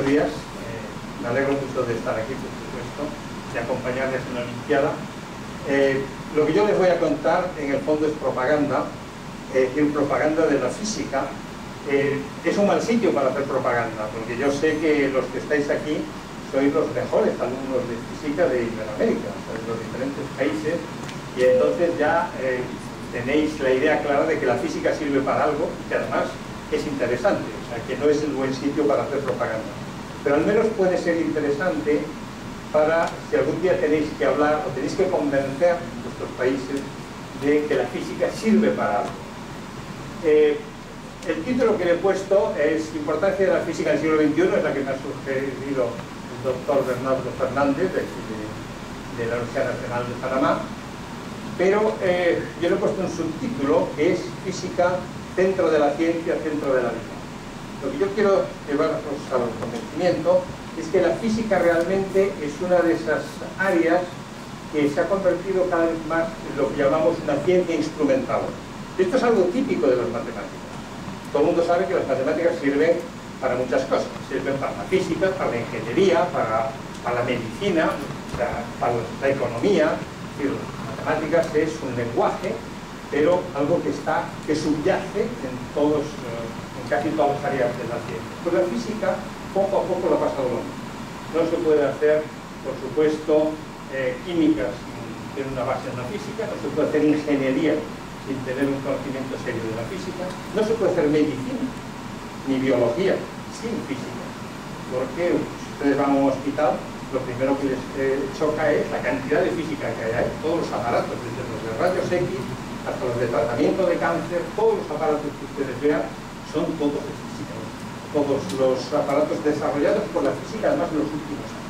días. Me alegro mucho de estar aquí, por supuesto, de acompañarles en la Olimpiada. Lo que yo les voy a contar, en el fondo, es propaganda, propaganda de la física. Es un mal sitio para hacer propaganda, porque yo sé que los que estáis aquí sois los mejores alumnos de física de Iberoamérica, o sea, de los diferentes países, y entonces ya tenéis la idea clara de que la física sirve para algo y que además es interesante, o sea, que no es el buen sitio para hacer propaganda. Pero al menos puede ser interesante para, si algún día tenéis que hablar o tenéis que convencer a vuestros países de que la física sirve para algo. El título que le he puesto es Importancia de la física en el siglo XXI, es la que me ha sugerido el doctor Bernardo Fernández, de la Universidad Nacional de Panamá, pero yo le he puesto un subtítulo que es Física, centro de la ciencia, centro de la vida. Lo que yo quiero llevaros al convencimiento es que la física realmente es una de esas áreas que se ha convertido cada vez más en lo que llamamos una ciencia instrumental. Esto es algo típico de las matemáticas. Todo el mundo sabe que las matemáticas sirven para muchas cosas. Sirven para la física, para la ingeniería, para la medicina, o sea, para la economía. Es decir, las matemáticas es un lenguaje, pero algo que subyace en casi todas las áreas de la ciencia. Pues la física poco a poco lo ha pasado lo mismo. No se puede hacer, por supuesto, química sin tener una base en la física, no se puede hacer ingeniería sin tener un conocimiento serio de la física, no se puede hacer medicina ni biología sin física, porque si ustedes van a un hospital, lo primero que les choca es la cantidad de física que hay ahí, todos los aparatos, desde los de rayos X hasta los de tratamiento de cáncer, todos los aparatos que ustedes vean son todos de física, todos los aparatos desarrollados por la física, además en los últimos años.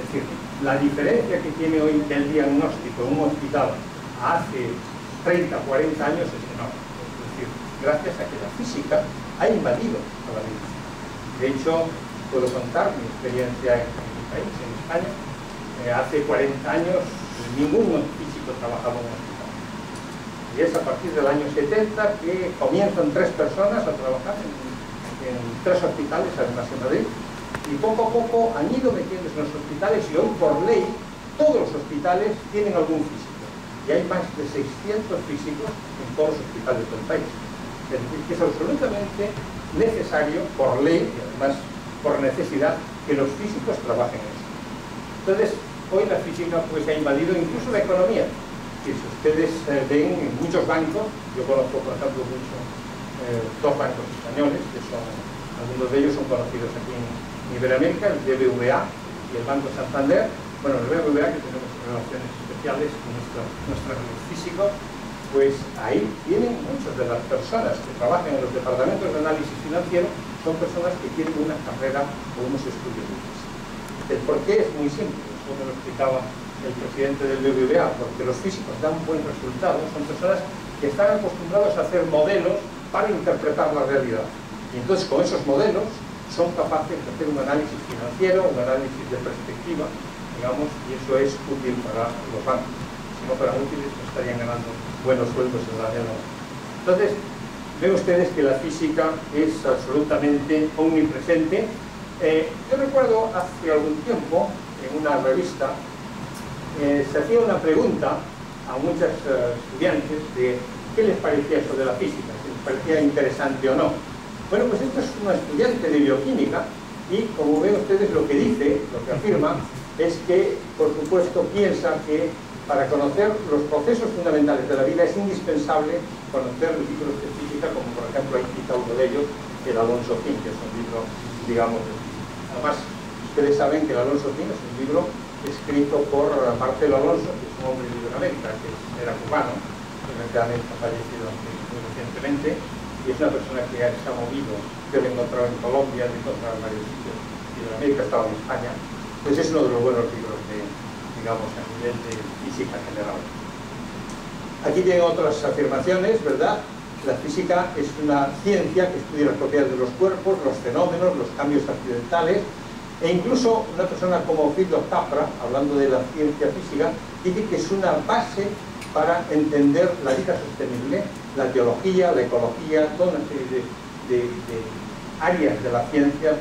Es decir, la diferencia que tiene hoy el diagnóstico en un hospital hace 30, 40 años es enorme. Es decir, gracias a que la física ha invadido a la medicina. De hecho, puedo contar mi experiencia en mi país, en España. Hace 40 años ningún físico trabajaba en un hospital. Y es a partir del año 70 que comienzan 3 personas a trabajar en 3 hospitales, además en Madrid, y poco a poco han ido metiéndose en los hospitales y hoy, por ley, todos los hospitales tienen algún físico. Y hay más de 600 físicos en todos los hospitales del país. Es decir, que es absolutamente necesario, por ley, y además por necesidad, que los físicos trabajen en eso. Entonces, hoy la física pues ha invadido incluso la economía. Si ustedes ven en muchos bancos, yo conozco por ejemplo mucho 2 bancos españoles, que son, algunos de ellos son conocidos aquí en Iberoamérica, el BBVA y el Banco Santander. Bueno, el BBVA, que tenemos relaciones especiales con nuestro físico, pues ahí tienen muchas de las personas que trabajan en los departamentos de análisis financiero, son personas que tienen una carrera o unos estudios de física. El porqué es muy simple, eso me lo explicaba el presidente del BBVA, porque los físicos dan un buen resultado, son personas que están acostumbrados a hacer modelos para interpretar la realidad. Y entonces con esos modelos son capaces de hacer un análisis financiero, un análisis de perspectiva, digamos, y eso es útil para los bancos. Si no fueran útiles, no estarían ganando buenos sueldos en la vida. Entonces, ven ustedes que la física es absolutamente omnipresente. Yo recuerdo hace algún tiempo, en una revista, se hacía una pregunta a muchos estudiantes de qué les parecía eso de la física, si les parecía interesante o no. Bueno, pues esto es una estudiante de bioquímica y, como ven ustedes, lo que dice, lo que afirma, es que, por supuesto, piensa que para conocer los procesos fundamentales de la vida es indispensable conocer libros de física, como por ejemplo ahí cita uno de ellos, el Alonso King, que es un libro, digamos, de física. Además, ustedes saben que el Alonso King es un libro escrito por Marcelo Alonso, que es un hombre de Iberoamérica, que era cubano, desgraciadamente ha fallecido muy recientemente, y es una persona que se ha movido. Yo lo he encontrado en Colombia, lo he encontrado en varios sitios de Iberoamérica, estaba en España. Entonces es uno de los buenos libros digamos, a nivel de física general. Aquí tienen otras afirmaciones, ¿verdad? La física es una ciencia que estudia las propiedades de los cuerpos, los fenómenos, los cambios accidentales, e incluso una persona como Fritjof Capra, hablando de la ciencia física, dice que es una base para entender la vida sostenible, la biología, la ecología, toda una serie de áreas de la ciencia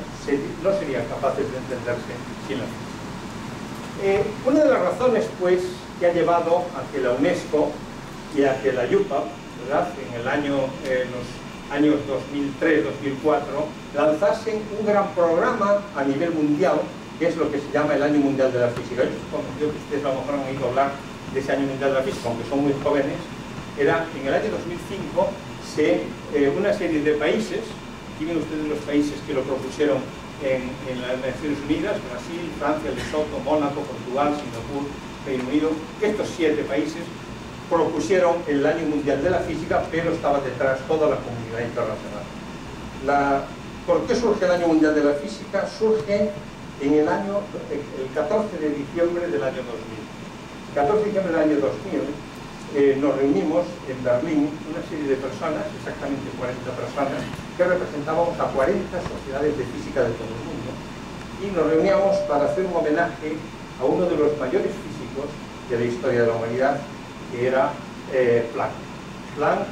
no serían capaces de entenderse sin la física. Una de las razones, pues, que ha llevado a que la UNESCO y a que la IUPAC, ¿verdad?, en los años 2003-2004, lanzasen un gran programa a nivel mundial, que es lo que se llama el Año Mundial de la Física. Yo supongo que ustedes a lo mejor han oído hablar de ese Año Mundial de la Física, aunque son muy jóvenes. Era en el año 2005, una serie de países, aquí ven ustedes los países que lo propusieron en las Naciones Unidas: Brasil, Francia, Lesoto, Mónaco, Portugal, Singapur, Reino Unido. Estos 7 países propusieron el Año Mundial de la Física, pero estaba detrás toda la comunidad internacional. ¿Por qué surge el Año Mundial de la Física? Surge en el 14 de diciembre del año 2000. El 14 de diciembre del año 2000 nos reunimos en Berlín una serie de personas, exactamente 40 personas, que representábamos a 40 sociedades de física de todo el mundo, y nos reuníamos para hacer un homenaje a uno de los mayores físicos de la historia de la humanidad, que era Planck. Planck,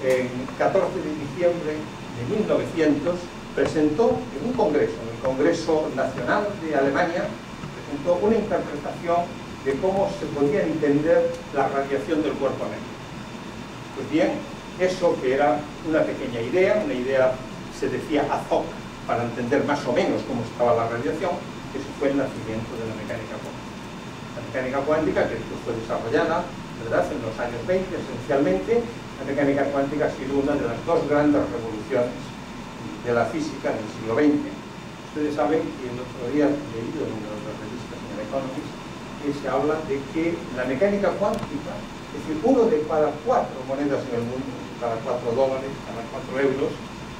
en 14 de diciembre de 1900, presentó en un congreso, en el Congreso Nacional de Alemania, presentó una interpretación de cómo se podía entender la radiación del cuerpo negro. Pues bien, eso, que era una pequeña idea, una idea, se decía ad hoc, para entender más o menos cómo estaba la radiación, eso fue el nacimiento de la mecánica cuántica. La mecánica cuántica, que después fue desarrollada, ¿verdad?, en los años 20, esencialmente. La mecánica cuántica ha sido una de las 2 grandes revoluciones de la física del siglo XX. Ustedes saben, y el otro día he leído en una de las revistas, en el Economist, que se habla de que la mecánica cuántica, es decir, 1 de cada 4 monedas en el mundo, cada 4 dólares, cada 4 euros,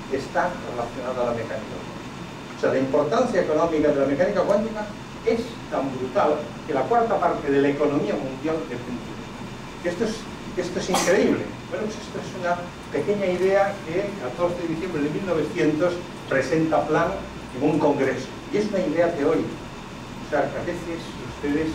está relacionada a la mecánica cuántica. O sea, la importancia económica de la mecánica cuántica es tan brutal que la 4ª parte de la economía mundial depende de ella. Esto es increíble. Bueno, pues esto es una pequeña idea que el 14 de diciembre de 1900 presenta Planck en un congreso. Y es una idea teórica. O sea, que a veces ustedes...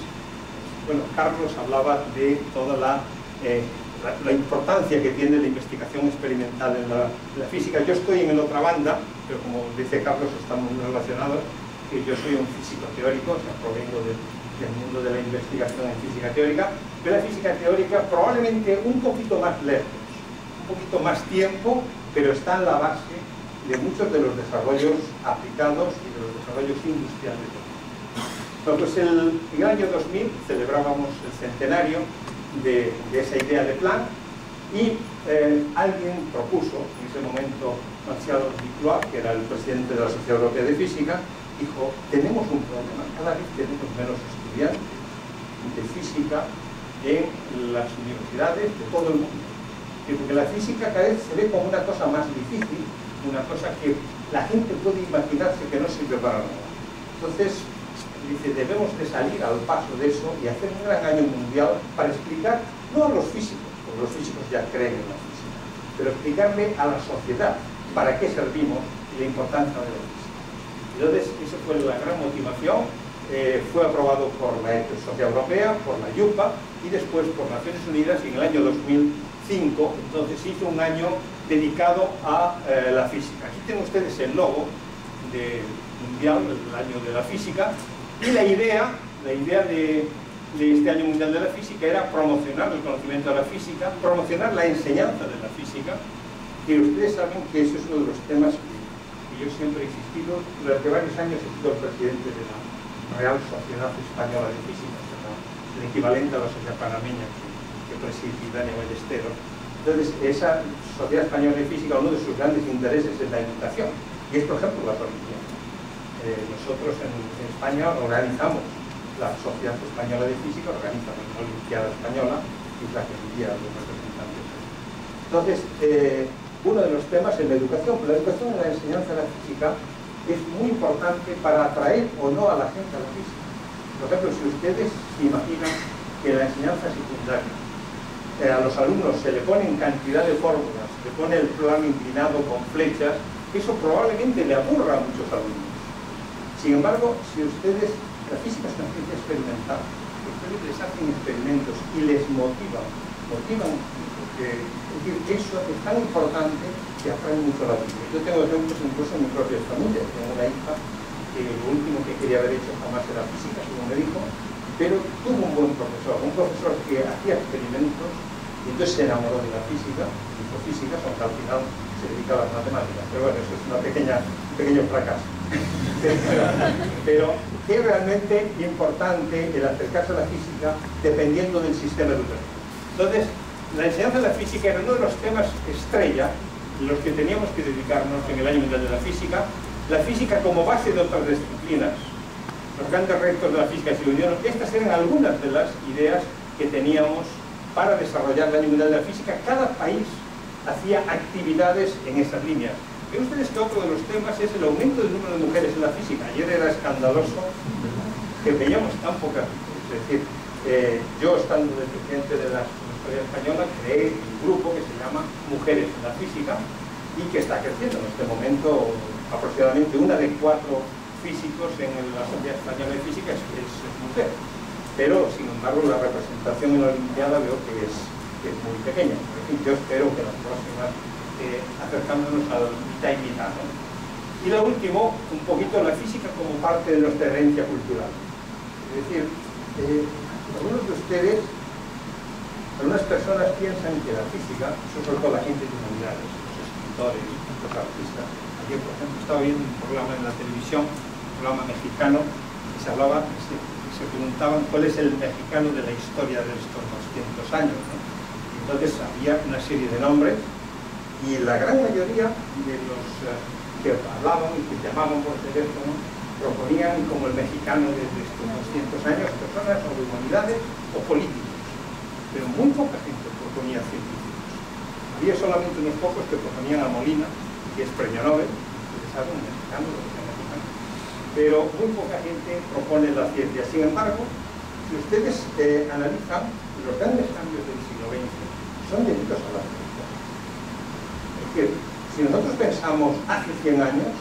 Bueno, Carlos hablaba de toda la importancia que tiene la investigación experimental en la física. Yo estoy en otra banda, pero como dice Carlos, estamos muy relacionados, que yo soy un físico teórico, o sea, provengo del mundo de la investigación en física teórica, pero la física teórica probablemente un poquito más lejos, un poquito más tiempo, pero está en la base de muchos de los desarrollos aplicados y de los desarrollos industriales. Bueno, pues en el año 2000 celebrábamos el centenario de esa idea de Planck, y alguien propuso, en ese momento Martial Duclos, que era el presidente de la Sociedad Europea de Física, dijo: tenemos un problema, cada vez tenemos menos estudiantes de física en las universidades de todo el mundo, porque la física cada vez se ve como una cosa más difícil, una cosa que la gente puede imaginarse que no sirve para nada. Entonces, dice, debemos de salir al paso de eso y hacer un gran año mundial para explicar, no a los físicos, porque los físicos ya creen en la física, pero explicarle a la sociedad para qué servimos y la importancia de la física. Entonces, esa fue la gran motivación. Fue aprobado por la Sociedad Europea, por la IUPAC y después por Naciones Unidas, y en el año 2005, entonces, hizo un año dedicado a la física. Aquí tienen ustedes el logo mundial, el año de la física. Y la idea de este Año Mundial de la Física era promocionar el conocimiento de la física, promocionar la enseñanza de la física, y ustedes saben que eso es uno de los temas que yo siempre he insistido. Durante varios años he sido el presidente de la Real Sociedad Española de Física, el equivalente a la Sociedad Panameña que preside Dani Ballesteros. Entonces, esa Sociedad Española de Física, uno de sus grandes intereses es la educación, y es, por ejemplo, las Olimpiadas. Nosotros en España organizamos, la Sociedad Española de Física organiza la Olimpiada Española, y es la que envía a los representantes. Entonces, uno de los temas es la educación. La educación en la enseñanza de la física es muy importante para atraer o no a la gente a la física. Por ejemplo, si ustedes se imaginan que en la enseñanza secundaria a los alumnos se le ponen cantidad de fórmulas, se le pone el plano inclinado con flechas, eso probablemente le aburra a muchos alumnos. Sin embargo, si ustedes, la física es una ciencia experimental, ustedes les hacen experimentos y les motivan Es decir, eso es tan importante que atrae mucho la física. Yo tengo ejemplos incluso en mi propia familia. Tengo una hija que lo último que quería haber hecho jamás era física, según me dijo, pero tuvo un profesor que hacía experimentos y entonces se enamoró de la física, hizo física, aunque al final se dedicaba a las matemáticas. Pero bueno, eso es un pequeño fracaso. Pero es realmente importante el acercarse a la física dependiendo del sistema educativo. Entonces, la enseñanza de la física era uno de los temas estrella en los que teníamos que dedicarnos en el Año Mundial de la Física. La física como base de otras disciplinas, los grandes retos de la física del siglo XXI, estas eran algunas de las ideas que teníamos para desarrollar el Año Mundial de la Física. Cada país hacía actividades en esas líneas. Ven ustedes que otro de los temas es el aumento del número de mujeres en la física. Ayer era escandaloso que veíamos tan pocas. Es decir, yo estando de presidente de la Universidad Española creé un grupo que se llama Mujeres en la Física y que está creciendo en este momento. Aproximadamente 1 de 4 físicos en la Sociedad Española de Física es mujer. Pero, sin embargo, la representación en la Olimpiada veo que es muy pequeña. En fin, yo espero que las próximas acercándonos al mitad y mitad, ¿no? Y lo último, un poquito la física como parte de nuestra herencia cultural. Es decir, algunos de ustedes, algunas personas piensan que la física, sobre todo la gente de humanidades, los escritores, los artistas. Ayer, por ejemplo, estaba viendo un programa en la televisión, un programa mexicano, y se hablaba, se preguntaban cuál es el mexicano de la historia de estos 200 años, ¿no? Entonces había una serie de nombres y la gran mayoría de los que hablaban y que llamaban por teléfono proponían como el mexicano de estos 200 años personas o de humanidades o políticos, pero muy poca gente proponía científicos. Había solamente unos pocos que proponían a Molina, que es premio Nobel, ustedes saben, un mexicano, pero muy poca gente propone la ciencia. Sin embargo, si ustedes analizan, los grandes cambios del siglo XX son debidos a la ciencia. Es decir, si nosotros pensamos hace 100 años,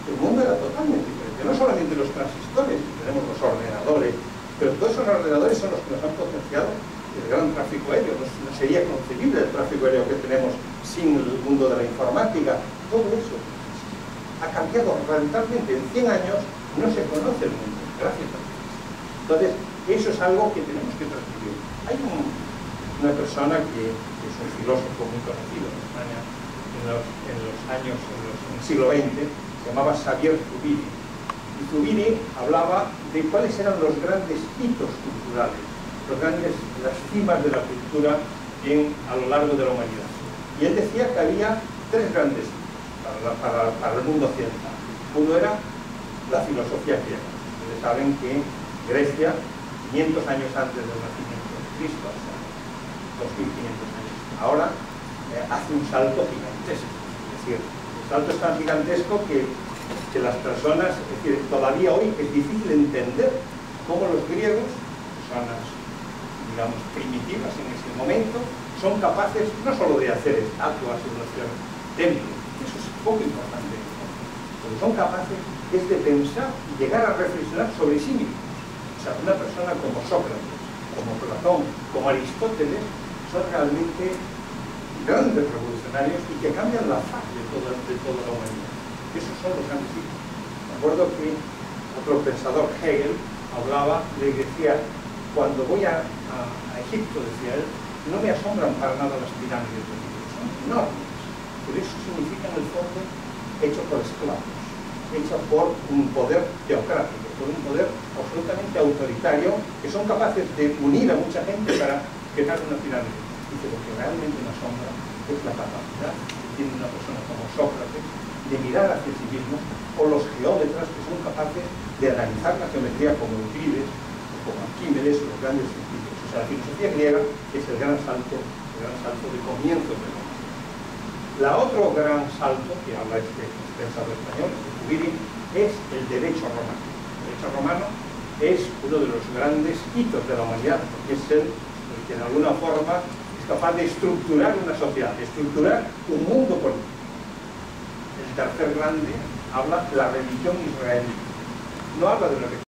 el mundo era totalmente diferente. No solamente los transistores, tenemos los ordenadores, pero todos esos ordenadores son los que nos han potenciado el gran tráfico aéreo. No sería concebible el tráfico aéreo que tenemos sin el mundo de la informática. Todo eso ha cambiado radicalmente. En 100 años no se conoce el mundo, gracias a Dios. Entonces, eso es algo que tenemos que transmitir. Hay una persona que es un filósofo muy conocido en España en el siglo XX, se llamaba Xavier Zubiri. Y Zubiri hablaba de cuáles eran los grandes hitos culturales, las cimas de la cultura a lo largo de la humanidad. Y él decía que había 3 grandes hitos para el mundo occidental. Uno era la filosofía griega. Ustedes saben que Grecia, 500 años antes del nacimiento de Cristo, o sea, 2500 años ahora, hace un salto gigantesco. Es decir, el salto es tan gigantesco que las personas, es decir, todavía hoy es difícil entender cómo los griegos, personas, digamos, primitivas en ese momento, son capaces no solo de hacer estatuas o de hacer templos, eso es poco importante, pero son capaces de pensar y llegar a reflexionar sobre sí mismos. O sea, una persona como Sócrates, como Platón, como Aristóteles, son realmente grandes revolucionarios y que cambian la faz de toda la humanidad. Esos son los grandes hitos. Me acuerdo que otro pensador, Hegel, hablaba, le decía, cuando voy a Egipto, decía él, no me asombran para nada las pirámides de Egipto, son enormes, pero eso significa en el fondo hecho por esclavos, hecho por un poder teocrático, por un poder absolutamente autoritario, que son capaces de unir a mucha gente para crear una pirámide. Dice, lo que realmente me asombra es la capacidad que tiene una persona como Sócrates de mirar hacia sí mismo, o los geómetras que son capaces de analizar la geometría como Euclides, como Arquímedes, los grandes científicos. O sea, la filosofía griega es el gran salto de comienzos del hombre. La otro gran salto que habla este pensador español, Zubiri, es el derecho romano. El derecho romano es uno de los grandes hitos de la humanidad, porque es el que de alguna forma es capaz de estructurar una sociedad, de estructurar un mundo político. El tercer grande habla de la religión israelí. No habla de una religión